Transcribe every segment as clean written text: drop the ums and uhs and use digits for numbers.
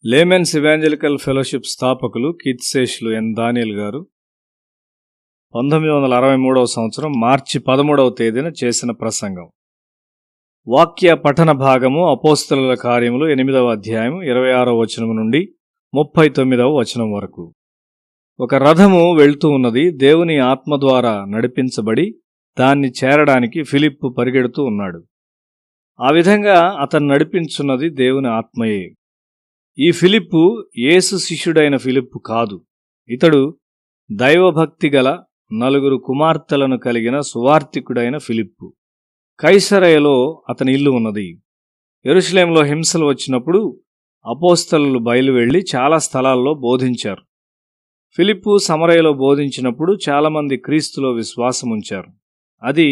Laymen's evangelical fellowship స్థాపకులు కీర్తిశేషులు ఎన్ దానియేల్ గారు 1963 సంవత్సరం మార్చి 13వ తేదీన చేసిన ప్రసంగం. వాక్య పఠన భాగము అపోస్తలుల కార్యములు 8వ అధ్యాయం 26వ వచనం నుండి 39వ వచనం వరకు. ఒక రథము వెళ్తూ ఉన్నది. దేవుని ఆత్మ ద్వారా నడిపించబడి దాన్ని చేరడానికి ఫిలిప్పు పరిగెడుతూ ఉన్నాడు. ఆ విధంగా అతను నడిపించున్నది దేవుని ఆత్మయే. ఈ ఫిలిప్పు యేసు శిష్యుడైన ఫిలిప్పు కాదు. ఇతడు దైవభక్తి గల 4 కుమార్తెలను కలిగిన సువార్తికుడైన ఫిలిప్పు. కైసరయలో అతని ఇల్లు ఉన్నది. యెరూషలేములో హింసలు వచ్చినప్పుడు అపోస్తలులు బయలువెళ్లి చాలా స్థలాల్లో బోధించారు. ఫిలిప్పు సమరయలో బోధించినప్పుడు చాలామంది క్రీస్తులో విశ్వాసముంచారు. అది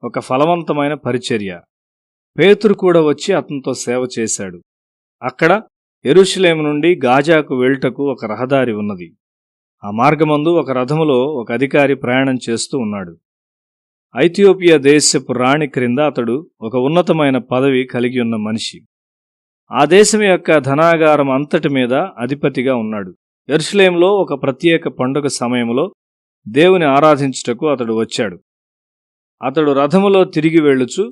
ఒక ఫలవంతమైన పరిచర్య. పేతురు కూడా వచ్చి అతనితో సేవ చేశాడు. అక్కడ యెరూషలేము నుండి గాజాకు వెళ్ళుటకు ఒక రహదారి ఉన్నది. ఆ మార్గమందు ఒక రథములో ఒక అధికారి ప్రయాణం చేస్తూ ఉన్నాడు. ఐథియోపియా దేశపు రాణి క్రింద అతడు ఒక ఉన్నతమైన పదవి కలిగి ఉన్న మనిషి. ఆ దేశం యొక్క ధనాగారం అంతటి మీద అధిపతిగా ఉన్నాడు. యెరూషలేములో ఒక ప్రత్యేక పండుగ సమయంలో దేవుని ఆరాధించుటకు అతడు వచ్చాడు. అతడు రథములో తిరిగి వెళ్ళుచు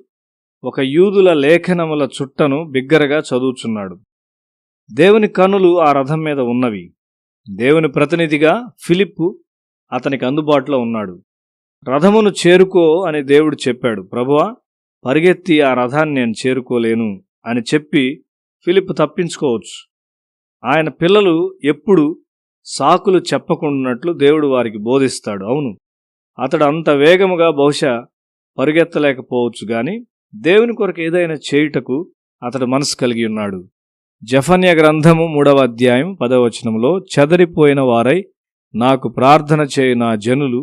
ఒక యూదుల లేఖనముల చుట్టను బిగ్గరగా చదువుచున్నాడు. దేవుని కన్నులు ఆ రథం మీద ఉన్నవి. దేవుని ప్రతినిధిగా ఫిలిప్పు అతనికి అందుబాటులో ఉన్నాడు. రథమును చేరుకో అని దేవుడు చెప్పాడు. ప్రభువా, పరిగెత్తి ఆ రథాన్ని నేను చేరుకోలేను అని చెప్పి ఫిలిప్పు తప్పించుకోవచ్చు. ఆయన పిల్లలు ఎప్పుడు సాకులు చెప్పకుండానట్లు దేవుడు వారికి బోధిస్తాడు. అవును, అతడు అంత వేగముగా బహుశా పరిగెత్తలేకపోవచ్చు గాని దేవుని కొరకు ఏదైనా చేయుటకు అతడు మనసు కలిగి ఉన్నాడు. జెఫన్యా గ్రంథము 3వ అధ్యాయం 10వ వచనంలో, చెదరిపోయిన వారై నాకు ప్రార్థన చేయు నా జనులు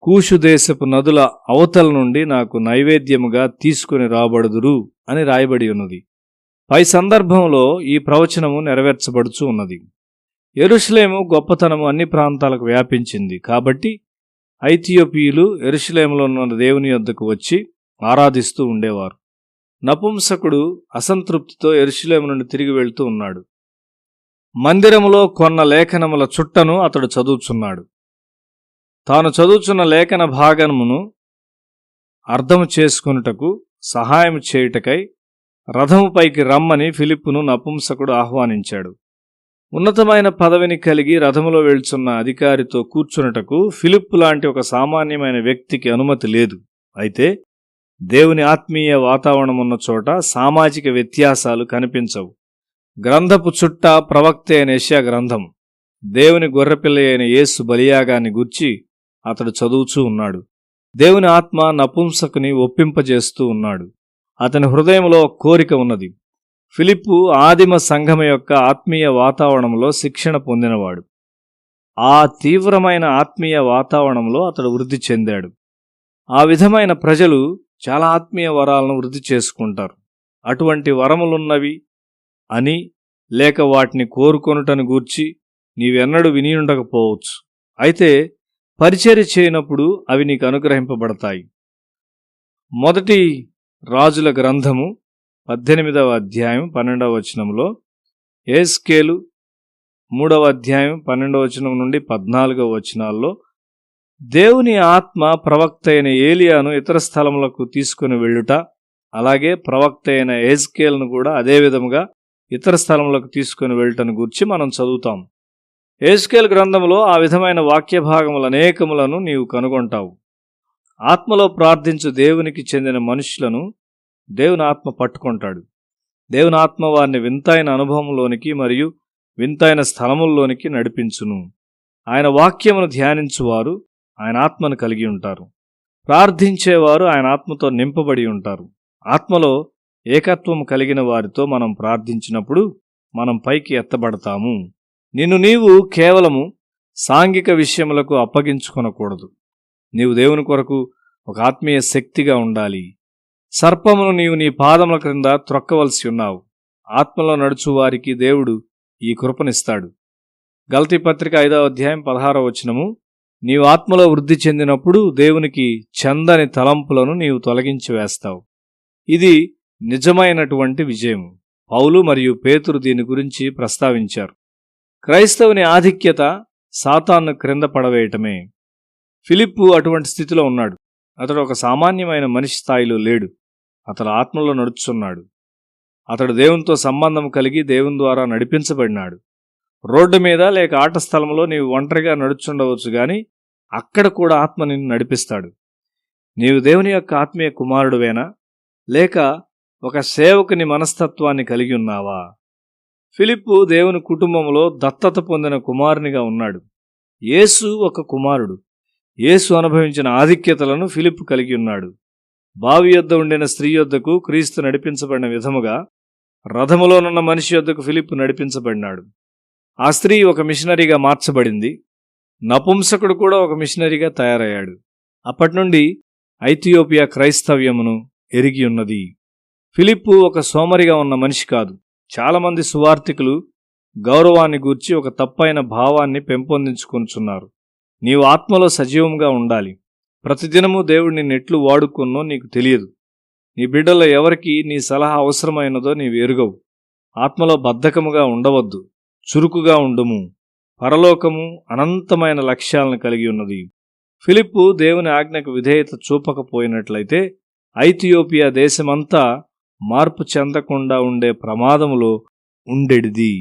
కూషు దేశపు నదుల అవతల నుండి నాకు నైవేద్యముగా తీసుకుని రాబడుదురు అని రాయబడి ఉన్నది. పై సందర్భంలో ఈ ప్రవచనము నెరవేర్చబడుచు ఉన్నది. యెరూషలేము గొప్పతనము అన్ని ప్రాంతాలకు వ్యాపించింది. కాబట్టి ఐథియోపియులు యెరూషలేములో ఉన్న దేవుని యొద్దకు వచ్చి ఆరాధిస్తూ ఉండేవారు. నపుంసకుడు అసంతృప్తితో యెరూషలేము నుండి తిరిగి వెళ్తూ ఉన్నాడు. మందిరములో కొన్న లేఖనముల చుట్టను అతడు చదువుచున్నాడు. తాను చదువుచున్న లేఖన భాగమును అర్థము చేసుకొనుటకు సహాయం చేయుటకై రథముపైకి రమ్మని ఫిలిప్పును నపుంసకుడు ఆహ్వానించాడు. ఉన్నతమైన పదవిని కలిగి రథములో వెళ్చున్న అధికారితో కూర్చున్నటకు ఫిలిప్పు లాంటి ఒక సామాన్యమైన వ్యక్తికి అనుమతి లేదు. అయితే దేవుని ఆత్మీయ వాతావరణం ఉన్న చోట సామాజిక వ్యత్యాసాలు కనిపించవు. గ్రంథపు చుట్ట ప్రవక్త అయిన యెషయా గ్రంథం. దేవుని గొర్రెపిల్ల అయిన యేసు బలియాగాన్ని గూర్చి అతడు చదువుచూ ఉన్నాడు. దేవుని ఆత్మ నపుంసకుని ఒప్పింపజేస్తూ ఉన్నాడు. అతని హృదయంలో కోరిక ఉన్నది. ఫిలిప్పు ఆదిమ సంఘం యొక్క ఆత్మీయ వాతావరణంలో శిక్షణ పొందినవాడు. ఆ తీవ్రమైన ఆత్మీయ వాతావరణంలో అతడు వృద్ధి చెందాడు. ఆ విధమైన ప్రజలు చాలా ఆత్మీయ వరాలను వృద్ధి చేసుకుంటారు. అటువంటి వరములున్నవి అని లేక వాటిని కోరుకొనుటను గూర్చి నీవెన్నడూ వినియుండకపోవచ్చు. అయితే పరిచర్య చేయనప్పుడు అవి నీకు అనుగ్రహింపబడతాయి. మొదటి రాజుల గ్రంథము 18వ అధ్యాయం 12వ వచనంలో, యెహెజ్కేలు 3వ అధ్యాయం 12వ వచనం నుండి 14వ వచనాల్లో దేవుని ఆత్మ ప్రవక్త అయిన ఏలియాను ఇతర స్థలములకు తీసుకుని వెళ్ళుట, అలాగే ప్రవక్త అయిన యెహెజ్కేలును కూడా అదే విధముగా ఇతర స్థలములకు తీసుకుని వెళ్ళటను గురించి మనం చదువుతాం. యెహెజ్కేలు గ్రంథంలో ఆ విధమైన వాక్య భాగములు అనేకములను నీవు కనుగొంటావు. ఆత్మలో ప్రార్థించు దేవునికి చెందిన మనుషులను దేవుని ఆత్మ పట్టుకుంటాడు. దేవుని ఆత్మ వారిని వింతైన అనుభవంలోనికి మరియు వింతైన స్థలముల్లోనికి నడిపించును. ఆయన వాక్యమును ధ్యానించువారు ఆయన ఆత్మను కలిగి ఉంటారు. ప్రార్థించేవారు ఆయన ఆత్మతో నింపబడి ఉంటారు. ఆత్మలో ఏకత్వం కలిగిన వారితో మనం ప్రార్థించినప్పుడు మనం పైకి ఎత్తబడతాము. నిన్ను నీవు కేవలము సాంఘిక విషయములకు అప్పగించుకొనకూడదు. నీవు దేవుని కొరకు ఒక ఆత్మీయ శక్తిగా ఉండాలి. సర్పమును నీవు నీ పాదముల క్రింద త్రొక్కవలసి ఉన్నావు. ఆత్మలో నడుచు వారికి దేవుడు ఈ కృపనిస్తాడు. గలతీ పత్రిక 5వ అధ్యాయం 16వ వచనము, నీవు ఆత్మలో వృద్ధి చెందినప్పుడు దేవునికి చెందని తలంపులను నీవు తొలగించి వేస్తావు. ఇది నిజమైనటువంటి విజయం. పౌలు మరియు పేతురు దీని గురించి ప్రస్తావించారు. క్రైస్తవుని ఆధిక్యత సాతాన్ను క్రింద పడవేయటమే. ఫిలిప్పు అటువంటి స్థితిలో ఉన్నాడు. అతడు ఒక సామాన్యమైన మనిషి స్థాయిలో లేడు. అతడు ఆత్మలో నడుచున్నాడు. అతడు దేవునితో సంబంధం కలిగి దేవుని ద్వారా నడిపించబడినాడు. రోడ్డు మీద లేక ఆట స్థలంలో నీవు ఒంటరిగా నడుచుండవచ్చు గాని అక్కడ కూడా ఆత్మ నిన్ను నడిపిస్తాడు. నీవు దేవుని యొక్క ఆత్మీయ కుమారుడువేనా, లేక ఒక సేవకుని మనస్తత్వాన్ని కలిగి ఉన్నావా? ఫిలిప్పు దేవుని కుటుంబంలో దత్తత పొందిన కుమారునిగా ఉన్నాడు. యేసు ఒక కుమారుడు. యేసు అనుభవించిన ఆధిక్యతలను ఫిలిప్పు కలిగి ఉన్నాడు. బావి యొద్ద ఉండిన స్త్రీ యొద్దకు క్రీస్తు నడిపించబడిన విధముగా రథములోనున్న మనిషి యొద్దకు ఫిలిప్పు నడిపించబడినాడు. ఆ స్త్రీ ఒక మిషనరీగా మార్చబడింది. నపుంసకుడు కూడా ఒక మిషనరీగా తయారయ్యాడు. అప్పటి నుండి ఐథియోపియా క్రైస్తవ్యమును ఎరిగి ఉన్నది. ఫిలిప్పు ఒక సోమరిగా ఉన్న మనిషి కాదు. చాలామంది సువార్తికులు గౌరవాన్ని గూర్చి ఒక తప్పైన భావాన్ని పెంపొందించుకొనుచున్నారు. నీవు ఆత్మలో సజీవంగా ఉండాలి. ప్రతిదినము దేవుడు నిన్నెట్లు వాడుకున్నో నీకు తెలియదు. నీ బిడ్డల్లో ఎవరికి నీ సలహా అవసరమైనదో నీవు ఎరుగవు. ఆత్మలో బద్ధకముగా ఉండవద్దు, చురుకుగా ఉండుము. పరలోకము అనంతమైన లక్ష్యాలను కలిగి ఉన్నది. ఫిలిప్పు దేవుని ఆజ్ఞకు విధేయత చూపకపోయినట్లయితే ఐథియోపియా దేశమంతా మార్పు చెందకుండా ఉండే ప్రమాదములో ఉండెడిది.